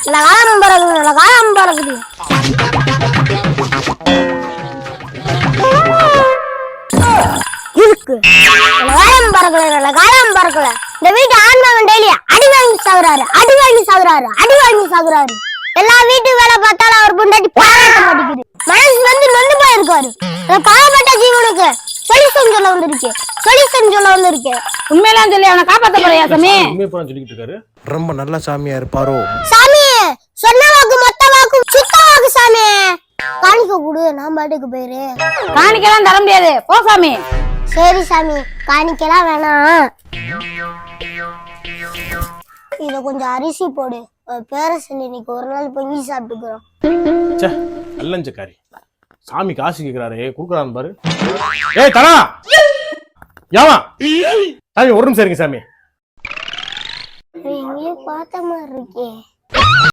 காலம் பறக்குது காலம் பறக்குது. இருக்கு காலம் பறக்கல காலம் பறக்கல. இந்த வீட்டு ஆண்மகன் டெய்லி அடி வாங்கி சாகுறாரு அடி வாங்கி சாகுறாரு அடி வாங்கி சாகுறாரு. எல்லா வீட்டு வேலை பார்த்தாலும் அவர் பொண்டாட்டி பாராட்ட மாட்டேங்குது. மனசு நொந்து போயிருக்காரு. பாவப்பட்ட ஜீவனுக்கு சொல்யூஷன் சொல்ல வந்திருக்கேன் சொல்யூஷன் சொல்ல வந்திருக்கேன். உண்மையெல்லாம் சொல்லி அவனை காப்பாத்த போறியா சாமி? சொல்லிக்கிட்டு இருக்காரு. ரொம்ப நல்ல சாமியா இருப்பாரோ சாமி. சொன்ன வாக்கு மொத்த வாக்கு சுத்த வாக்கு சாமி. காணிக்க கொடு நான் பாட்டுக்கு போயிரு. காணிக்கலாம் தர முடியாது போ சாமி. சரி சாமி காணிக்கலாம் வேணாம். இத கொஞ்சம் அரிசி போடு. பேர சொல்லி இன்னைக்கு ஒரு நாள் பொங்கி சாப்பிட்டுக்கிறோம். நல்லஞ்சக்காரி சாமி காசு கேக்குறாரு குடுக்குறான்னு பாரு. ஏய் தரா யாமா சாமி ஒரு நிமிஷம் இருங்க சாமி. எங்கேயும் பார்த்த மாதிரி இருக்கே.